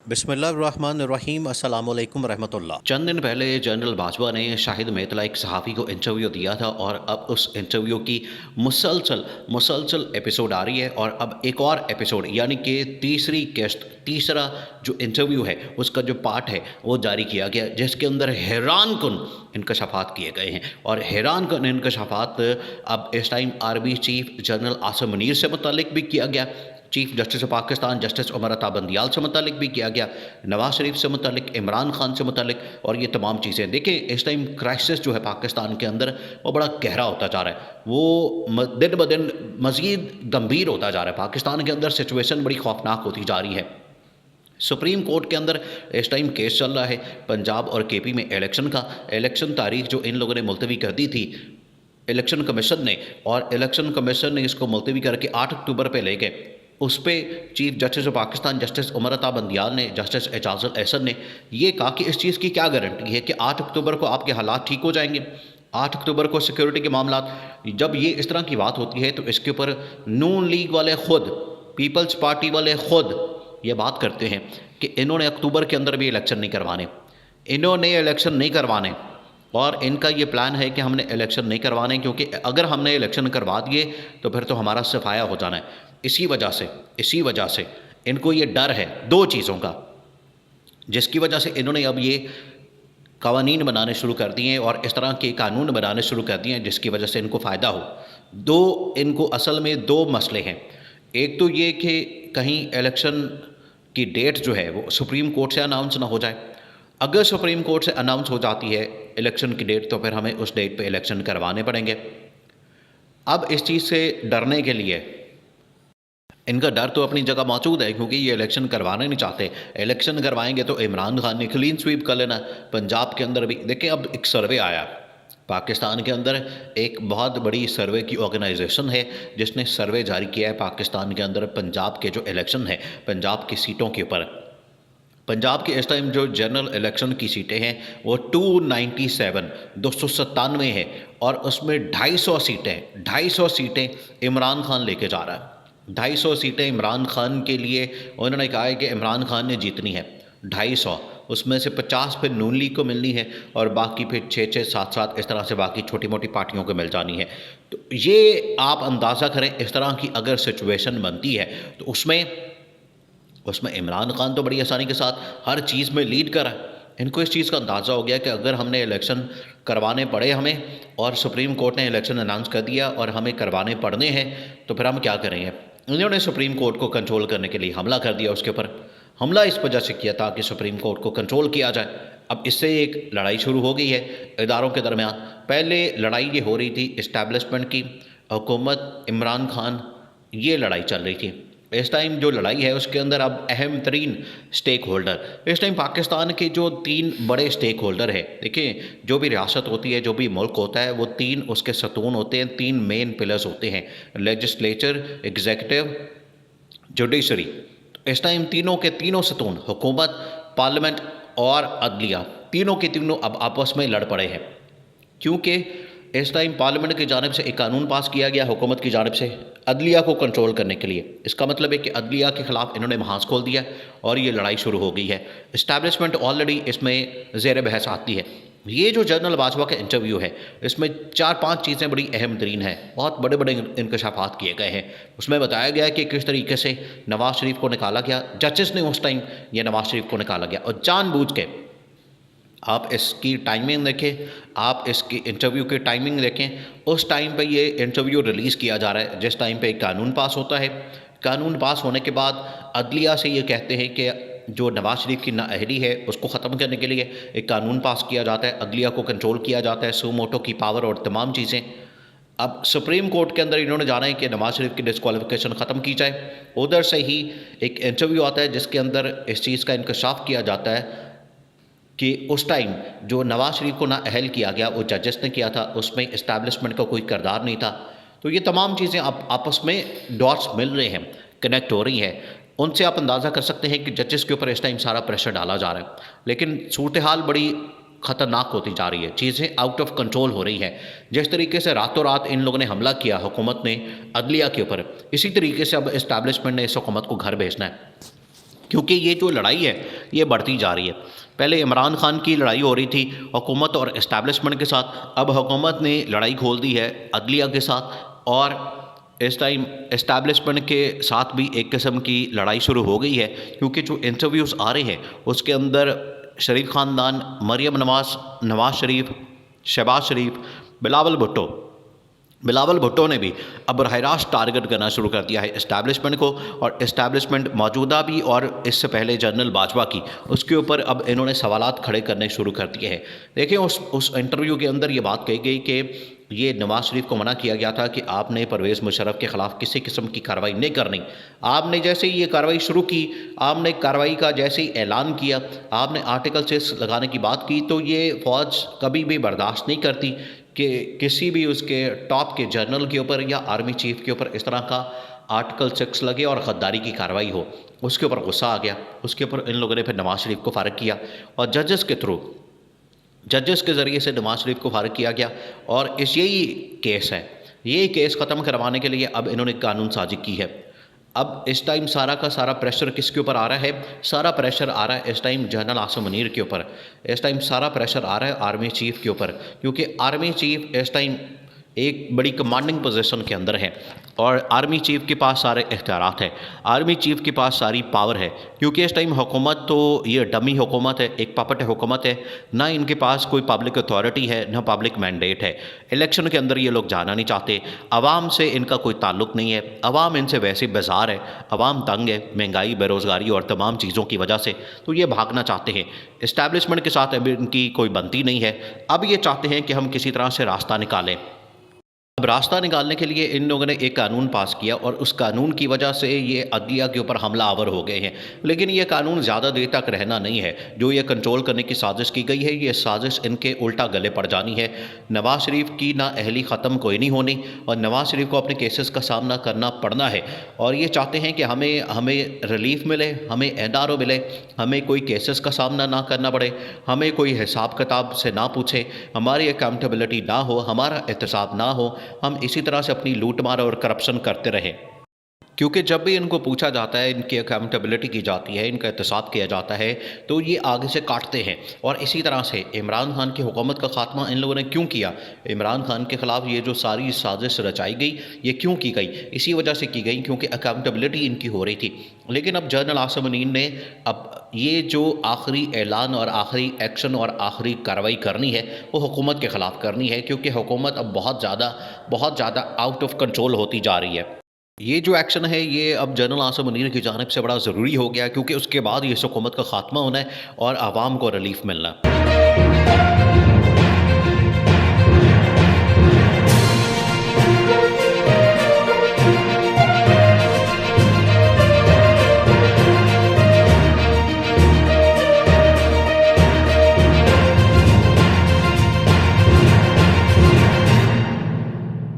बिस्मिल्लाहिर्रहमानिर्रहीम अस्सलाम वालेकुम रहमतुल्लाह। चंद दिन पहले जनरल बाजवा ने शाहिद मेतला एक सहाफ़ी को इंटरव्यू दिया था और अब उस इंटरव्यू की मुसलसल मुसलसल एपिसोड आ रही है और अब एक और एपिसोड यानी कि तीसरी किस्त तीसरा जो इंटरव्यू है उसका जो पार्ट है वो जारी किया गया, जिसके अंदर हैरान कुन इंकशाफात किए गए हैं। और हैरान कुन इंकशाफात अब इस time army chief general Asim Munir से मुतल्लिक भी किया गया, chief justice of Pakistan justice Umar Ata Bandial से मुतल्लिक भी किया गया, नवाज शरीफ से मुतल्लिक, इमरान खान से मुतल्लिक, और ये तमाम चीज़ें देखें। इस टाइम क्राइसिस जो है पाकिस्तान के अंदर वो बड़ा गहरा होता जा रहा है, वो दिन ब दिन मज़ीद गंभीर होता जा रहा है। पाकिस्तान के अंदर सिचुएशन बड़ी खौफनाक होती जा रही है। सुप्रीम कोर्ट के अंदर इस टाइम केस चल रहा है पंजाब और केपी में इलेक्शन का। इलेक्शन तारीख जो इन लोगों ने मुलतवी कर दी थी इलेक्शन कमीशन ने, और इलेक्शन कमीशन ने इसको मुलतवी करके 8 अक्टूबर पे ले गए। उस पर chief justice of Pakistan justice Umar Ata Bandial ने, जस्टिस एजाजुल एहसन ने ये कहा कि इस चीज़ की क्या गारंटी है कि 8 अक्टूबर को आपके हालात ठीक हो जाएंगे। 8 अक्टूबर को सिक्योरिटी के मामला, जब ये इस तरह की बात होती है तो इसके ऊपर नून लीग वाले खुद, पीपल्स पार्टी वाले खुद ये बात करते हैं कि इन्होंने अक्टूबर के अंदर भी इलेक्शन नहीं करवाने, इन्होंने इलेक्शन नहीं करवाने, और इनका ये प्लान है कि हमने इलेक्शन नहीं करवाने क्योंकि अगर हमने इलेक्शन करवा दिए तो फिर तो हमारा सफाया हो जाना है। इसी वजह से इनको ये डर है दो चीज़ों का, जिसकी वजह से इन्होंने अब ये कवानीन बनाने शुरू कर दिए हैं और इस तरह के कानून बनाने शुरू कर दिए हैं जिसकी वजह से इनको फ़ायदा हो। इनको असल में दो मसले हैं। एक तो ये कि कहीं इलेक्शन की डेट जो है वो सुप्रीम कोर्ट से अनाउंस ना हो जाए। अगर सुप्रीम कोर्ट से अनाउंस हो जाती है इलेक्शन की डेट तो फिर हमें उस डेट पे इलेक्शन करवाने पड़ेंगे। अब इस चीज़ से डरने के लिए, इनका डर तो अपनी जगह मौजूद है क्योंकि ये इलेक्शन करवाना नहीं चाहते। इलेक्शन करवाएंगे तो इमरान खान ने क्लीन स्वीप कर लेना। पंजाब के अंदर भी देखिए, अब एक सर्वे आया पाकिस्तान के अंदर, एक बहुत बड़ी सर्वे की ऑर्गेनाइजेशन है जिसने सर्वे जारी किया है पाकिस्तान के अंदर पंजाब के जो इलेक्शन है, पंजाब की सीटों के ऊपर। पंजाब के इस टाइम जो जनरल इलेक्शन की सीटें हैं वो 297 है और उसमें 250 सीटें इमरान खान लेके जा रहा है। 250 सीटें इमरान खान के लिए उन्होंने कहा है कि इमरान खान ने जीतनी है 250, उसमें से 50 फिर नून लीग को मिलनी है और बाकी फिर 6-6, 7-7 इस तरह से बाकी छोटी मोटी पार्टियों को मिल जानी है। तो ये आप अंदाज़ा करें, इस तरह की अगर सिचुएशन बनती है तो उसमें इमरान खान तो बड़ी आसानी के साथ हर चीज़ में लीड कर रहा है। इनको इस चीज़ का अंदाज़ा हो गया कि अगर हमने इलेक्शन करवाने पड़े हमें और सुप्रीम कोर्ट ने इलेक्शन अनाउंस कर दिया और हमें करवाने पड़ने हैं तो फिर हम क्या करेंगे। इन्होंने सुप्रीम कोर्ट को कंट्रोल करने के लिए हमला कर दिया। उसके ऊपर हमला इस वजह से किया था कि सुप्रीम कोर्ट को कंट्रोल किया जाए। अब इससे एक लड़ाई शुरू हो गई है इदारों के दरमियान। पहले लड़ाई ये हो रही थी इस्टेब्लिशमेंट की, हुकूमत, इमरान खान, ये लड़ाई चल रही थी। इस टाइम जो लड़ाई है उसके अंदर अब अहम तरीन स्टेक होल्डर, इस टाइम पाकिस्तान के जो 3 बड़े स्टेक होल्डर है। देखिए, जो भी रियासत होती है, जो भी मुल्क होता है, वो 3 उसके सतून होते हैं, 3 मेन पिलर्स होते हैं, लेजिस्लेचर, एग्जीक्यूटिव, जुडिशरी। इस टाइम तीनों के तीनों सतून, हुकूमत, पार्लियामेंट और अदलिया, तीनों के तीनों अब आपस में लड़ पड़े हैं क्योंकि इस टाइम पार्लियामेंट की जानिब से एक कानून पास किया गया, हुकूमत की जानिब से अदलिया को कंट्रोल करने के लिए। इसका मतलब है कि अदलिया के ख़िलाफ़ इन्होंने महाज खोल दिया और ये लड़ाई शुरू हो गई है। इस्टेब्लिशमेंट ऑलरेडी इसमें ज़ेर बहस आती है। ये जो जनरल बाजवा का इंटरव्यू है इसमें 4-5 चीज़ें बड़ी अहम तरीन हैं, बहुत बड़े बड़े इंकशाफात किए गए हैं। उसमें बताया गया है कि किस तरीके से नवाज शरीफ को निकाला गया, जजेस ने उस टाइम ये नवाज शरीफ को निकाला गया और जानबूझ के। आप इसकी टाइमिंग देखें, आप इसकी इंटरव्यू की टाइमिंग देखें, उस टाइम पे ये इंटरव्यू रिलीज़ किया जा रहा है जिस टाइम पे एक कानून पास होता है। कानून पास होने के बाद अदलिया से ये कहते हैं कि जो नवाज शरीफ की नाअहली है उसको ख़त्म करने के लिए एक कानून पास किया जाता है, अदलिया को कंट्रोल किया जाता है, सू मोटो की पावर और तमाम चीज़ें। अब सुप्रीम कोर्ट के अंदर इन्होंने जाना है कि नवाज शरीफ की डिस्क्वालिफिकेशन ख़त्म की जाए। उधर से ही एक इंटरव्यू आता है जिसके अंदर इस चीज़ का इंकशाफ किया जाता है कि उस टाइम जो नवाज शरीफ को नाअहल किया गया वो जजेस ने किया था, उसमें इस्टेब्लिशमेंट का कोई किरदार नहीं था। तो ये तमाम चीज़ें आपस में डॉट्स मिल रहे हैं, कनेक्ट हो रही हैं। उनसे आप अंदाज़ा कर सकते हैं कि जजेस के ऊपर इस टाइम सारा प्रेशर डाला जा रहा है, लेकिन सूरत हाल बड़ी ख़तरनाक होती जा रही है, चीज़ें आउट ऑफ कंट्रोल हो रही हैं। जिस तरीके से रातों रात इन लोगों ने हमला किया हुकूमत ने अदलिया के ऊपर, इसी तरीके से अब इस्टेब्लिशमेंट ने इस हुकूमत को घर भेजना है। क्योंकि ये जो लड़ाई है ये बढ़ती जा रही है। पहले इमरान खान की लड़ाई हो रही थी हुकूमत और इस्टेब्लिशमेंट के साथ, अब हुकूमत ने लड़ाई खोल दी है अदलिया के साथ, और इस टाइम इस्टेब्लिशमेंट के साथ भी एक किस्म की लड़ाई शुरू हो गई है। क्योंकि जो इंटरव्यूज़ आ रहे हैं उसके अंदर शरीफ ख़ानदान, मरियम नवाज़ शरीफ, शहबाज शरीफ, बिलावल भुट्टो ने भी अब बरह रास्त टारगेट करना शुरू कर दिया है इस्टेब्लिशमेंट को, और इस्टेब्लिशमेंट मौजूदा भी और इससे पहले जनरल बाजवा की, उसके ऊपर अब इन्होंने सवालात खड़े करने शुरू कर दिए हैं। देखिए उस इंटरव्यू के अंदर ये बात कही गई कि ये नवाज़ शरीफ को मना किया गया था कि आपने परवेज़ मुशर्रफ के ख़िलाफ़ किसी किस्म की कार्रवाई नहीं करनी। आपने जैसे ही ये कार्रवाई शुरू की, आपने कार्रवाई का जैसे ही ऐलान किया, आपने आर्टिकल 6 लगाने की बात की, तो ये फ़ौज कभी भी बर्दाश्त नहीं करती कि किसी भी उसके टॉप के जनरल के ऊपर या आर्मी चीफ के ऊपर इस तरह का आर्टिकल 6 लगे और ग़द्दारी की कार्रवाई हो। उसके ऊपर गुस्सा आ गया, उसके ऊपर इन लोगों ने फिर नवाज़ शरीफ को फ़ारिग किया और जजेस के ज़रिए से नवाज़ शरीफ को फ़ारिग किया गया। और यही केस है, यही केस ख़त्म करवाने के लिए अब इन्होंने कानून साज़ी की है। अब इस टाइम सारा का सारा प्रेशर किसके ऊपर आ रहा है? सारा प्रेशर आ रहा है इस टाइम जनरल आसिम मुनीर के ऊपर। इस टाइम सारा प्रेशर आ रहा है आर्मी चीफ़ के ऊपर, क्योंकि आर्मी चीफ़ इस टाइम एक बड़ी कमांडिंग पोजीशन के अंदर है और आर्मी चीफ़ के पास सारे इख्तियारात हैं, आर्मी चीफ़ के पास सारी पावर है। क्योंकि इस टाइम हुकूमत तो ये डमी हुकूमत है, एक पपट हुकूमत है, ना इनके पास कोई पब्लिक अथॉरिटी है, ना पब्लिक मैंडेट है। इलेक्शन के अंदर ये लोग जाना नहीं चाहते, आवाम से इनका कोई ताल्लुक़ नहीं है, आवाम इनसे वैसे बेजार है, आवाम तंग है महंगाई, बेरोज़गारी और तमाम चीज़ों की वजह से, तो ये भागना चाहते हैं। इस्टेब्लिशमेंट के साथ अभी इनकी कोई बनती नहीं है। अब ये चाहते हैं कि हम किसी तरह से रास्ता निकालें। अब रास्ता निकालने के लिए इन लोगों ने एक कानून पास किया और उस कानून की वजह से ये अदलिया के ऊपर हमला आवर हो गए हैं। लेकिन ये कानून ज़्यादा देर तक रहना नहीं है। जो ये कंट्रोल करने की साजिश की गई है, ये साजिश इनके उल्टा गले पड़ जानी है। नवाज़ शरीफ की ना अहली ख़त्म कोई नहीं होनी और नवाज़ शरीफ को अपने केसेस का सामना करना पड़ना है। और ये चाहते हैं कि हमें रिलीफ मिले, हमें एनआरओ मिले, हमें कोई केसेस का सामना ना करना पड़े, हमें कोई हिसाब किताब से ना पूछे, हमारी अकाउंटेबिलिटी ना हो, हमारा एहतसाब ना हो, हम इसी तरह से अपनी लूट मार और करप्शन करते रहें। क्योंकि जब भी इनको पूछा जाता है, इनकी अकाउंटेबिलिटी की जाती है, इनका एहतसाब किया जाता है, तो ये आगे से काटते हैं। और इसी तरह से इमरान खान की हुकूमत का ख़ात्मा इन लोगों ने क्यों किया? इमरान खान के ख़िलाफ़ ये जो सारी साजिश रचाई गई, ये क्यों की गई? इसी वजह से की गई क्योंकि अकाउंटेबिलिटी इनकी हो रही थी। लेकिन अब जनरल आसिम मुनीर ने अब ये जो आखिरी ऐलान और आखिरी एक्शन और आखिरी कार्रवाई करनी है, वो हुकूमत के ख़िलाफ़ करनी है, क्योंकि हुकूमत अब बहुत ज़्यादा आउट ऑफ कंट्रोल होती जा रही है। ये जो एक्शन है ये अब जनरल आसिम मुनीर की जानिब से बड़ा ज़रूरी हो गया, क्योंकि उसके बाद ये इस हुकूमत का ख़ात्मा होना है और आवाम को रिलीफ मिलना है।